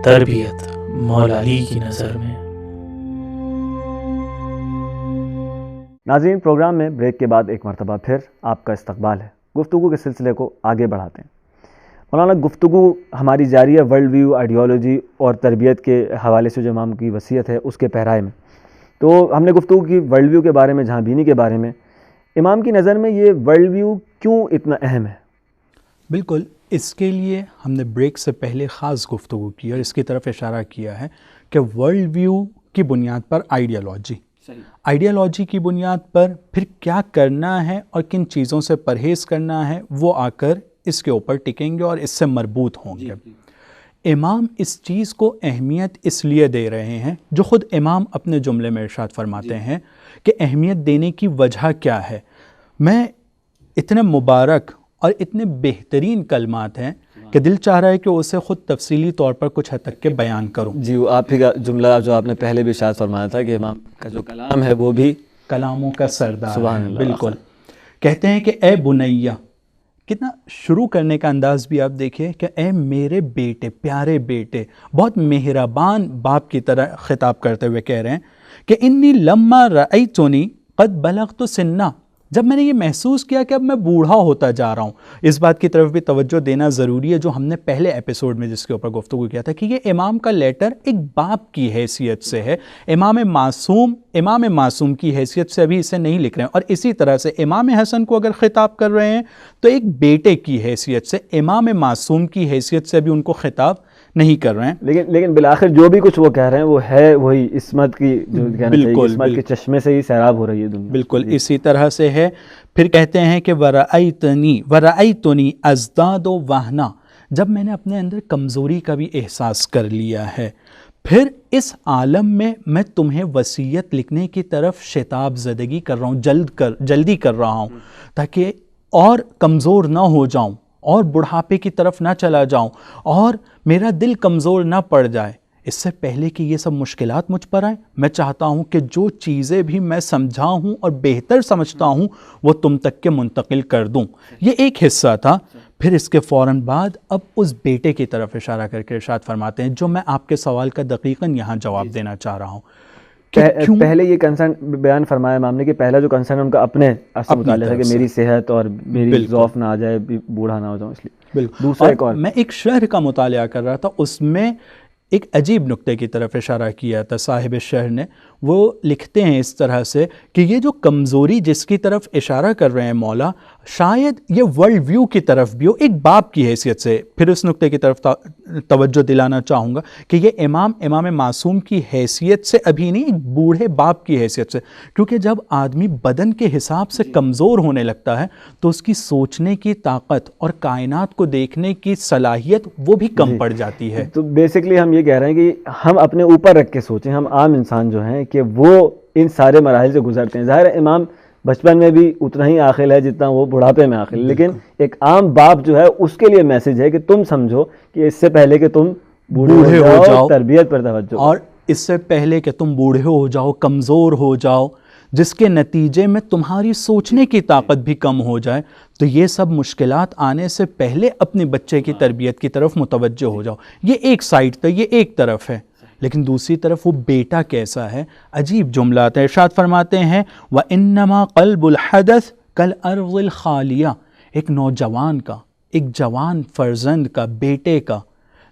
تربیت مولا علی کی نظر میں۔ ناظرین، پروگرام میں بریک کے بعد ایک مرتبہ پھر آپ کا استقبال ہے۔ گفتگو کے سلسلے کو آگے بڑھاتے ہیں۔ مولانا، گفتگو ہماری جاری ہے ورلڈ ویو، آئیڈیالوجی اور تربیت کے حوالے سے جو امام کی وصیت ہے اس کے پیرائے میں۔ تو ہم نے گفتگو کی ورلڈ ویو کے بارے میں، جہاں بینی کے بارے میں۔ امام کی نظر میں یہ ورلڈ ویو کیوں اتنا اہم ہے؟ بالکل، اس کے لیے ہم نے بریک سے پہلے خاص گفتگو کی اور اس کی طرف اشارہ کیا ہے کہ ورلڈ ویو کی بنیاد پر آئیڈیالوجی کی بنیاد پر پھر کیا کرنا ہے اور کن چیزوں سے پرہیز کرنا ہے، وہ آ کر اس کے اوپر ٹکیں گے اور اس سے مربوط ہوں گے۔ امام اس چیز کو اہمیت اس لیے دے رہے ہیں، جو خود امام اپنے جملے میں ارشاد فرماتے ہیں کہ اہمیت دینے کی وجہ کیا ہے۔ میں اتنے مبارک اور اتنے بہترین کلمات ہیں کہ دل چاہ رہا ہے کہ اسے خود تفصیلی طور پر کچھ حد تک کے بیان کروں۔ جی، آپ ہی کا جملہ جو آپ نے پہلے بھی ارشاد فرمایا تھا کہ امام کا جو کلام ہے وہ بھی کلاموں کا سردار سبحان ہے۔ اللہ۔ بالکل، کہتے ہیں کہ اے بنیہ، کتنا شروع کرنے کا انداز بھی آپ دیکھیں کہ اے میرے بیٹے، پیارے بیٹے، بہت مہربان باپ کی طرح خطاب کرتے ہوئے کہہ رہے ہیں کہ انی لما رأیتنی قد بلغت سنا، جب میں نے یہ محسوس کیا کہ اب میں بوڑھا ہوتا جا رہا ہوں۔ اس بات کی طرف بھی توجہ دینا ضروری ہے جو ہم نے پہلے ایپیسوڈ میں جس کے اوپر گفتگو کیا تھا کہ یہ امام کا لیٹر ایک باپ کی حیثیت سے ہے، امام معصوم کی حیثیت سے ابھی اسے نہیں لکھ رہے ہیں۔ اور اسی طرح سے امام حسن کو اگر خطاب کر رہے ہیں تو ایک بیٹے کی حیثیت سے، امام معصوم کی حیثیت سے بھی ان کو خطاب نہیں کر رہے ہیں۔ لیکن بالآخر جو بھی کچھ وہ کہہ رہے ہیں وہ ہے وہی عصمت کی، جو کہنا چاہیے عصمت کے چشمے سے ہی سیراب ہو رہی ہے دنیا۔ بالکل اسی طرح سے ہے۔ پھر کہتے ہیں کہ ورأیتنی ازداد وہنا، جب میں نے اپنے اندر کمزوری کا بھی احساس کر لیا ہے، پھر اس عالم میں میں تمہیں وصیت لکھنے کی طرف شتاب زدگی کر رہا ہوں، جلدی کر رہا ہوں تاکہ اور کمزور نہ ہو جاؤں اور بڑھاپے کی طرف نہ چلا جاؤں اور میرا دل کمزور نہ پڑ جائے۔ اس سے پہلے کہ یہ سب مشکلات مجھ پر آئیں، میں چاہتا ہوں کہ جو چیزیں بھی میں سمجھا ہوں اور بہتر سمجھتا ہوں وہ تم تک کے منتقل کر دوں۔ یہ ایک حصہ تھا۔ پھر اس کے فوراً بعد اب اس بیٹے کی طرف اشارہ کر کے ارشاد فرماتے ہیں، جو میں آپ کے سوال کا دقیقاً یہاں جواب دینا چاہ رہا ہوں۔ پہلے یہ کنسرن بیان فرمایا امام نے کہ پہلا جو کنسرن ان کا اپنے متعلق ہے کہ میری صحت اور میری ضعف نہ آ جائے، بوڑھا نہ ہو جاؤں، اس لیے۔ بالکل۔ دوسرا ایک اور، میں ایک شعر کا مطالعہ کر رہا تھا، اس میں ایک عجیب نقطے کی طرف اشارہ کیا تھا صاحب شعر نے۔ وہ لکھتے ہیں اس طرح سے کہ یہ جو کمزوری جس کی طرف اشارہ کر رہے ہیں مولا، شاید یہ ورلڈ ویو کی طرف بھی ہو، ایک باپ کی حیثیت سے۔ پھر اس نقطے کی طرف توجہ دلانا چاہوں گا کہ یہ امام معصوم کی حیثیت سے ابھی نہیں، ایک بوڑھے باپ کی حیثیت سے، کیونکہ جب آدمی بدن کے حساب سے کمزور ہونے لگتا ہے تو اس کی سوچنے کی طاقت اور کائنات کو دیکھنے کی صلاحیت وہ بھی کم پڑ جاتی ہے۔ تو بیسکلی ہم یہ کہہ رہے ہیں کہ ہم اپنے اوپر رکھ کے سوچیں، ہم عام انسان جو ہیں کہ وہ ان سارے مراحل سے گزرتے ہیں۔ ظاہر ہے امام بچپن میں بھی اتنا ہی عاقل ہے جتنا وہ بڑھاپے میں عاقل ہے، لیکن ایک عام باپ جو ہے اس کے لیے میسج ہے کہ تم سمجھو کہ اس سے پہلے کہ تم بوڑھے ہو جاؤ، تربیت پر توجہ، اور اس سے پہلے کہ تم بوڑھے ہو جاؤ، کمزور ہو جاؤ، جس کے نتیجے میں تمہاری سوچنے کی طاقت بھی کم ہو جائے، تو یہ سب مشکلات آنے سے پہلے اپنے بچے کی تربیت کی طرف متوجہ ہو جاؤ۔ یہ ایک سائڈ تھا، یہ ایک طرف ہے، لیکن دوسری طرف وہ بیٹا کیسا ہے؟ عجیب جملات ہیں۔ ارشاد فرماتے ہیں وَإِنَّمَا قَلْبُ الْحَدَثِ كَالْأَرْضِ الْخَالِيَةِ، ایک نوجوان کا، ایک جوان فرزند کا، بیٹے کا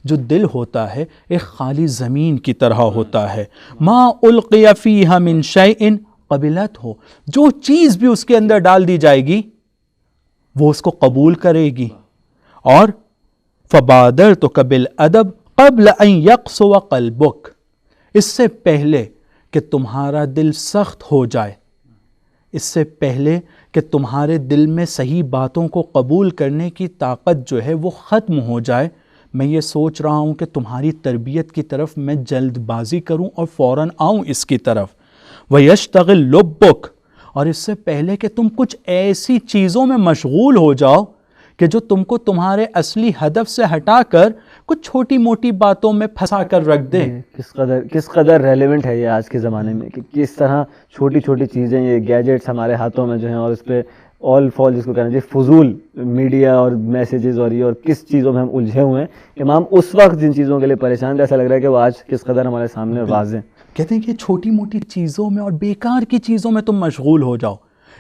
جو دل ہوتا ہے ایک خالی زمین کی طرح ہوتا ہے۔ مَا أُلْقِيَ فِيهَا مِن شَيْءٍ قَبِلَتْهُ، جو چیز بھی اس کے اندر ڈال دی جائے گی وہ اس کو قبول کرے گی۔ اور فَبَادَرْتُكَ بِالْأَدَبِ قبل ان یقسو قلبک، اس سے پہلے کہ تمہارا دل سخت ہو جائے، اس سے پہلے کہ تمہارے دل میں صحیح باتوں کو قبول کرنے کی طاقت جو ہے وہ ختم ہو جائے، میں یہ سوچ رہا ہوں کہ تمہاری تربیت کی طرف میں جلد بازی کروں اور فوراً آؤں اس کی طرف۔ وَيَشْتَغِلْ لُبُّكَ، اور اس سے پہلے کہ تم کچھ ایسی چیزوں میں مشغول ہو جاؤ کہ جو تم کو تمہارے اصلی ہدف سے ہٹا کر کچھ چھوٹی موٹی باتوں میں پھنسا کر رکھ دے۔ کس قدر ریلیونٹ ہے یہ آج کے زمانے میں کہ کس طرح چھوٹی چھوٹی چیزیں، یہ گیجٹس ہمارے ہاتھوں میں جو ہیں اور اس پہ آل فال جس کو کہنا چاہیے فضول میڈیا اور میسیجز اور یہ اور کس چیزوں میں ہم الجھے ہوئے ہیں. امام اس وقت جن چیزوں کے لیے پریشان تھے ایسا لگ رہا ہے کہ وہ آج کس قدر ہمارے سامنے واضح ہیں. کہتے ہیں کہ چھوٹی موٹی چیزوں میں اور بیکار کی چیزوں میں تم مشغول ہو جاؤ.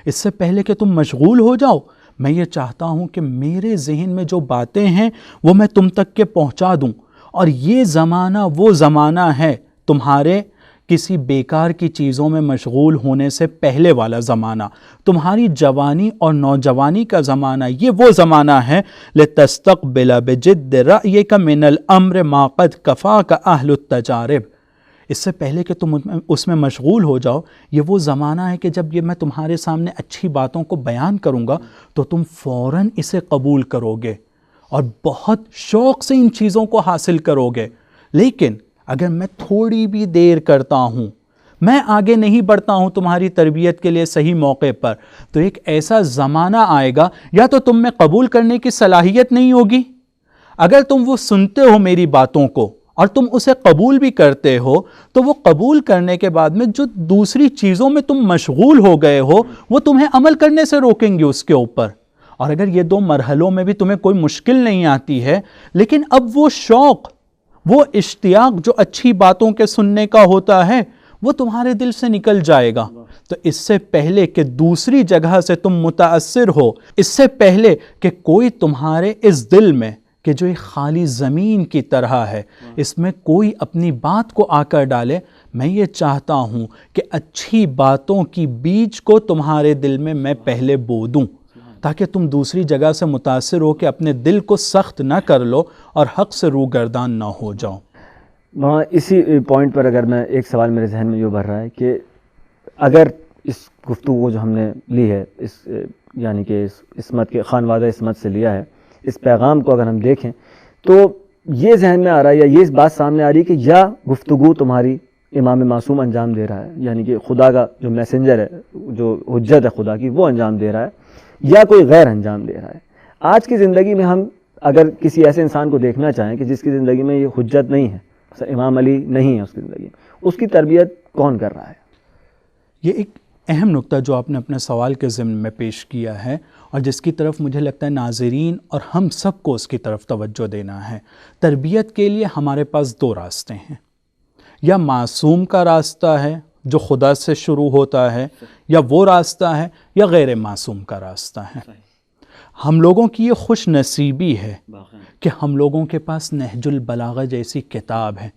اس سے پہلے کہ تم مشغول ہو جاؤ میں یہ چاہتا ہوں کہ میرے ذہن میں جو باتیں ہیں وہ میں تم تک کے پہنچا دوں. اور یہ زمانہ وہ زمانہ ہے تمہارے کسی بیکار کی چیزوں میں مشغول ہونے سے پہلے والا زمانہ. تمہاری جوانی اور نوجوانی کا زمانہ یہ وہ زمانہ ہے لِتَسْتَقْبِلَ بِجِدِّ رَأْيِكَ مِنَ الْأَمْرِ مَا قَدْ كَفَاكَ أَهْلُ التَّجَارِبِ. اس سے پہلے کہ تم اس میں مشغول ہو جاؤ یہ وہ زمانہ ہے کہ جب یہ میں تمہارے سامنے اچھی باتوں کو بیان کروں گا تو تم فوراً اسے قبول کرو گے اور بہت شوق سے ان چیزوں کو حاصل کرو گے. لیکن اگر میں تھوڑی بھی دیر کرتا ہوں، میں آگے نہیں بڑھتا ہوں تمہاری تربیت کے لیے صحیح موقع پر، تو ایک ایسا زمانہ آئے گا یا تو تم میں قبول کرنے کی صلاحیت نہیں ہوگی. اگر تم وہ سنتے ہو میری باتوں کو اور تم اسے قبول بھی کرتے ہو تو وہ قبول کرنے کے بعد میں جو دوسری چیزوں میں تم مشغول ہو گئے ہو وہ تمہیں عمل کرنے سے روکیں گی اس کے اوپر. اور اگر یہ 2 مرحلوں میں بھی تمہیں کوئی مشکل نہیں آتی ہے لیکن اب وہ شوق، وہ اشتیاق جو اچھی باتوں کے سننے کا ہوتا ہے وہ تمہارے دل سے نکل جائے گا، تو اس سے پہلے کہ دوسری جگہ سے تم متاثر ہو، اس سے پہلے کہ کوئی تمہارے اس دل میں کہ جو ایک خالی زمین کی طرح ہے اس میں کوئی اپنی بات کو آ کر ڈالے، میں یہ چاہتا ہوں کہ اچھی باتوں کی بیج کو تمہارے دل میں پہلے بو دوں تاکہ تم دوسری جگہ سے متاثر ہو کہ اپنے دل کو سخت نہ کر لو اور حق سے روگردان نہ ہو جاؤ. وہاں اسی پوائنٹ پر اگر میں ایک سوال میرے ذہن میں یہ بھر رہا ہے کہ اگر اس گفتگو جو ہم نے لی ہے اس یعنی کہ اس عصمت کے خانوادہ عصمت سے لیا ہے، اس پیغام کو اگر ہم دیکھیں تو یہ ذہن میں آ رہا ہے یا یہ بات سامنے آ رہی ہے کہ یا گفتگو تمہاری امام معصوم انجام دے رہا ہے، یعنی کہ خدا کا جو میسنجر ہے، جو حجت ہے خدا کی، وہ انجام دے رہا ہے، یا کوئی غیر انجام دے رہا ہے. آج کی زندگی میں ہم اگر کسی ایسے انسان کو دیکھنا چاہیں کہ جس کی زندگی میں یہ حجت نہیں ہے، امام علی نہیں ہے اس کی زندگی میں، اس کی تربیت کون کر رہا ہے؟ یہ ایک اہم نقطہ جو آپ نے اپنے سوال کے ضمن میں پیش کیا ہے اور جس کی طرف مجھے لگتا ہے ناظرین اور ہم سب کو اس کی طرف توجہ دینا ہے. تربیت کے لیے ہمارے پاس 2 راستے ہیں، یا معصوم کا راستہ ہے جو خدا سے شروع ہوتا ہے، یا وہ راستہ ہے یا غیر معصوم کا راستہ ہے. ہم لوگوں کی یہ خوش نصیبی ہے کہ ہم لوگوں کے پاس نہج البلاغہ جیسی کتاب ہے.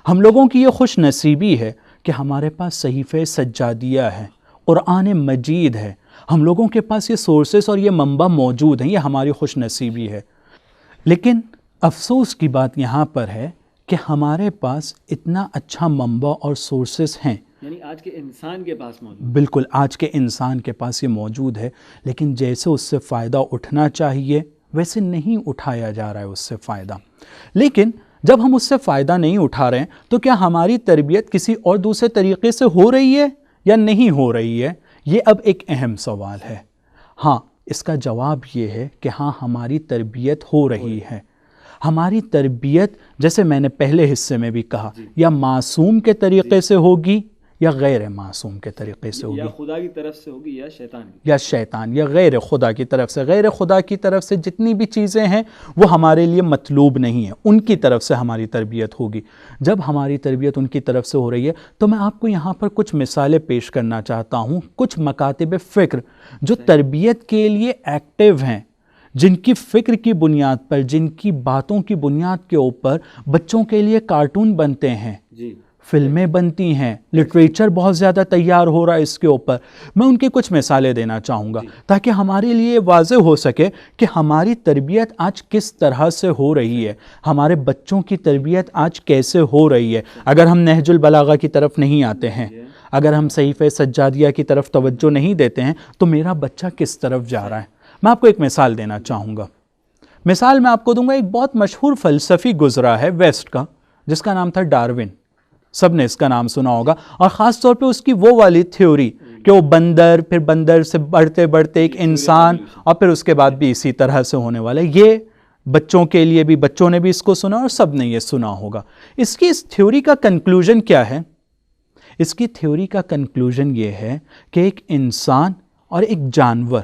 ہم لوگوں کی یہ خوش نصیبی ہے کہ ہمارے پاس صحیفہ سجادیہ ہے، قرآن مجید ہے. ہم لوگوں کے پاس یہ سورسز اور یہ منبع موجود ہیں، یہ ہماری خوش نصیبی ہے. لیکن افسوس کی بات یہاں پر ہے کہ ہمارے پاس اتنا اچھا منبع اور سورسز ہیں، یعنی آج کے انسان کے پاس موجود، بالکل آج کے انسان کے پاس یہ موجود ہے، لیکن جیسے اس سے فائدہ اٹھنا چاہیے ویسے نہیں اٹھایا جا رہا ہے اس سے فائدہ. لیکن جب ہم اس سے فائدہ نہیں اٹھا رہے ہیں تو کیا ہماری تربیت کسی اور دوسرے طریقے سے ہو رہی ہے یا نہیں ہو رہی ہے؟ یہ اب ایک اہم سوال ہے. ہاں، اس کا جواب یہ ہے کہ ہاں ہماری تربیت ہو رہی ہے. ہماری تربیت جیسے میں نے پہلے حصے میں بھی کہا یا معصوم کے طریقے سے ہوگی یا غیر معصوم کے طریقے سے ہوگی، یا خدا کی طرف سے ہوگی یا شیطان کی، یا شیطان یا غیر خدا کی طرف سے. غیر خدا کی طرف سے جتنی بھی چیزیں ہیں وہ ہمارے لیے مطلوب نہیں ہیں، ان کی طرف سے ہماری تربیت ہوگی. جب ہماری تربیت ان کی طرف سے ہو رہی ہے تو میں آپ کو یہاں پر کچھ مثالیں پیش کرنا چاہتا ہوں، کچھ مکاتب فکر جو تربیت کے لیے ایکٹیو ہیں، جن کی فکر کی بنیاد پر، جن کی باتوں کی بنیاد کے اوپر بچوں کے لیے کارٹون بنتے ہیں، فلمیں بنتی ہیں، لٹریچر بہت زیادہ تیار ہو رہا ہے اس کے اوپر. میں ان کی کچھ مثالیں دینا چاہوں گا تاکہ ہمارے لیے واضح ہو سکے کہ ہماری تربیت آج کس طرح سے ہو رہی ہے، ہمارے بچوں کی تربیت آج کیسے ہو رہی ہے. اگر ہم نہج البلاغہ کی طرف نہیں آتے ہیں، اگر ہم صحیفہ سجادیہ کی طرف توجہ نہیں دیتے ہیں تو میرا بچہ کس طرف جا رہا ہے. میں آپ کو ایک مثال دینا چاہوں گا. مثال میں آپ کو دوں گا، ایک بہت مشہور فلسفی گزرا ہے ویسٹ کا جس کا نام تھا ڈاروین. سب نے اس کا نام سنا ہوگا، اور خاص طور پہ اس کی وہ والی تھیوری کہ وہ بندر، پھر بندر سے بڑھتے بڑھتے ایک انسان، اور پھر اس کے بعد بھی اسی طرح سے ہونے والا ہے. یہ بچوں کے لیے بھی، بچوں نے بھی اس کو سنا اور سب نے یہ سنا ہوگا. اس کی اس تھیوری کا کنکلوژن کیا ہے؟ اس کی تھیوری کا کنکلوژن یہ ہے کہ ایک انسان اور ایک جانور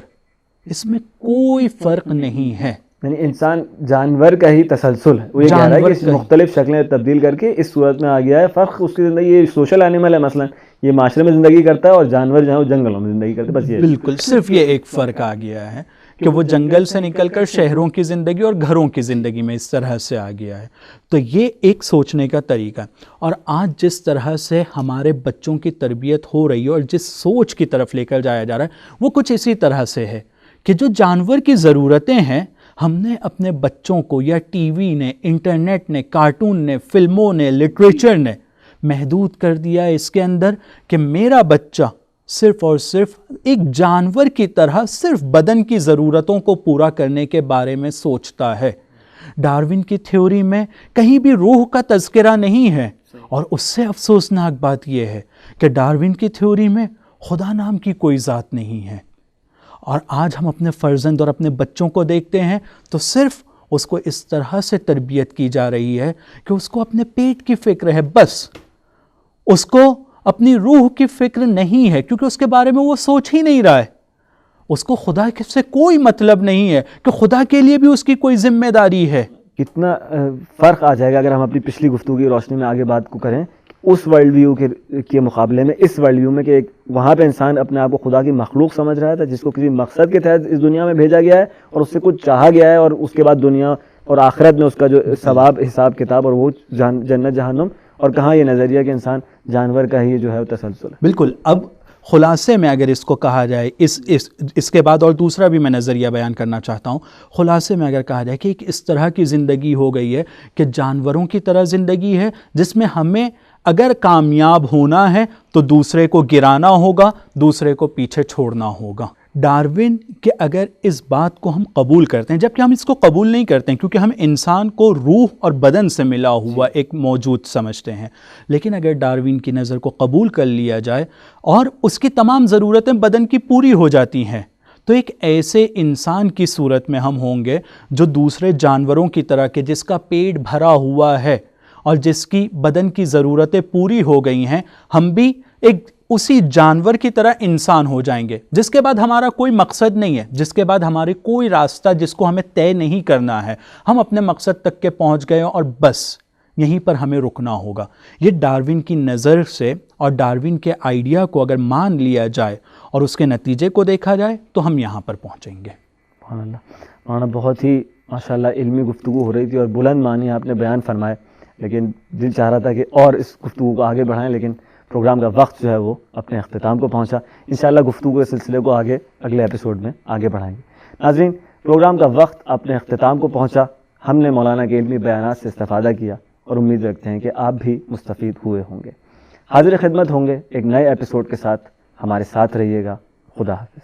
اس میں کوئی فرق نہیں ہے. یعنی انسان جانور کا ہی تسلسل ہے. وہ یہ کہہ رہا ہے کہ مختلف شکلیں تبدیل کر کے اس صورت میں آ گیا ہے. فرق اس کی زندگی، یہ سوشل اینیمل ہے مثلا، یہ معاشرے میں زندگی کرتا ہے، اور جانور جو ہے وہ جنگلوں میں زندگی کرتے ہیں. بس یہ بالکل صرف یہ ایک فرق آ گیا ہے کہ وہ جنگل سے نکل کر شہروں کی زندگی اور گھروں کی زندگی میں اس طرح سے آ گیا ہے. تو یہ ایک سوچنے کا طریقہ ہے. اور آج جس طرح سے ہمارے بچوں کی تربیت ہو رہی ہے اور جس سوچ کی طرف لے کر جایا جا رہا ہے وہ کچھ اسی طرح سے ہے کہ جو جانور کی ضرورتیں ہیں ہم نے اپنے بچوں کو یا ٹی وی نے، انٹرنیٹ نے، کارٹون نے، فلموں نے، لٹریچر نے محدود کر دیا ہے اس کے اندر کہ میرا بچہ صرف اور صرف ایک جانور کی طرح صرف بدن کی ضرورتوں کو پورا کرنے کے بارے میں سوچتا ہے. ڈارون کی تھیوری میں کہیں بھی روح کا تذکرہ نہیں ہے. اور اس سے افسوسناک بات یہ ہے کہ ڈارون کی تھیوری میں خدا نام کی کوئی ذات نہیں ہے. اور آج ہم اپنے فرزند اور اپنے بچوں کو دیکھتے ہیں تو صرف اس کو اس طرح سے تربیت کی جا رہی ہے کہ اس کو اپنے پیٹ کی فکر ہے، بس اس کو اپنی روح کی فکر نہیں ہے، کیونکہ اس کے بارے میں وہ سوچ ہی نہیں رہا ہے. اس کو خدا سے کوئی مطلب نہیں ہے کہ خدا کے لیے بھی اس کی کوئی ذمہ داری ہے. کتنا فرق آ جائے گا اگر ہم اپنی پچھلی گفتگو کی روشنی میں آگے بات کو کریں اس ورلڈ ویو کے مقابلے میں اس ورلڈ ویو میں، کہ ایک وہاں پہ انسان اپنے آپ کو خدا کی مخلوق سمجھ رہا تھا جس کو کسی مقصد کے تحت اس دنیا میں بھیجا گیا ہے اور اس سے کچھ چاہا گیا ہے، اور اس کے بعد دنیا اور آخرت میں اس کا جو ثواب حساب کتاب اور وہ جنت جہنم. اور کہاں یہ نظریہ کہ انسان جانور کا ہی جو ہے وہ تسلسل ہے. بالکل. اب خلاصے میں اگر اس کو کہا جائے، اس کے بعد اور دوسرا بھی میں نظریہ بیان کرنا چاہتا ہوں. خلاصے میں اگر کہا جائے کہ ایک اس طرح کی زندگی ہو گئی ہے کہ جانوروں کی طرح زندگی ہے جس میں ہمیں اگر کامیاب ہونا ہے تو دوسرے کو گرانا ہوگا، دوسرے کو پیچھے چھوڑنا ہوگا. ڈارون کہ اگر اس بات کو ہم قبول کرتے ہیں، جبکہ ہم اس کو قبول نہیں کرتے ہیں کیونکہ ہم انسان کو روح اور بدن سے ملا ہوا ایک موجود سمجھتے ہیں، لیکن اگر ڈارون کی نظر کو قبول کر لیا جائے اور اس کی تمام ضرورتیں بدن کی پوری ہو جاتی ہیں تو ایک ایسے انسان کی صورت میں ہم ہوں گے جو دوسرے جانوروں کی طرح کہ جس کا پیٹ بھرا ہوا ہے اور جس کی بدن کی ضرورتیں پوری ہو گئی ہیں، ہم بھی ایک اسی جانور کی طرح انسان ہو جائیں گے جس کے بعد ہمارا کوئی مقصد نہیں ہے، جس کے بعد ہمارے کوئی راستہ جس کو ہمیں طے نہیں کرنا ہے. ہم اپنے مقصد تک کے پہنچ گئے اور بس یہیں پر ہمیں رکنا ہوگا. یہ ڈارون کی نظر سے اور ڈارون کے آئیڈیا کو اگر مان لیا جائے اور اس کے نتیجے کو دیکھا جائے تو ہم یہاں پر پہنچیں گے. سبحان اللہ. مولانا بہت ہی ماشاءاللہ علمی گفتگو ہو رہی تھی اور بلند معنی آپ نے بیان فرمائے، لیکن دل چاہ رہا تھا کہ اور اس گفتگو کو آگے بڑھائیں، لیکن پروگرام کا وقت جو ہے وہ اپنے اختتام کو پہنچا. انشاءاللہ گفتگو کے سلسلے کو آگے اگلے ایپیسوڈ میں آگے بڑھائیں گے. ناظرین، پروگرام کا وقت اپنے اختتام کو پہنچا. ہم نے مولانا کے علمی بیانات سے استفادہ کیا اور امید رکھتے ہیں کہ آپ بھی مستفید ہوئے ہوں گے. حاضر خدمت ہوں گے ایک نئے ایپیسوڈ کے ساتھ. ہمارے ساتھ رہیے گا. خدا حافظ.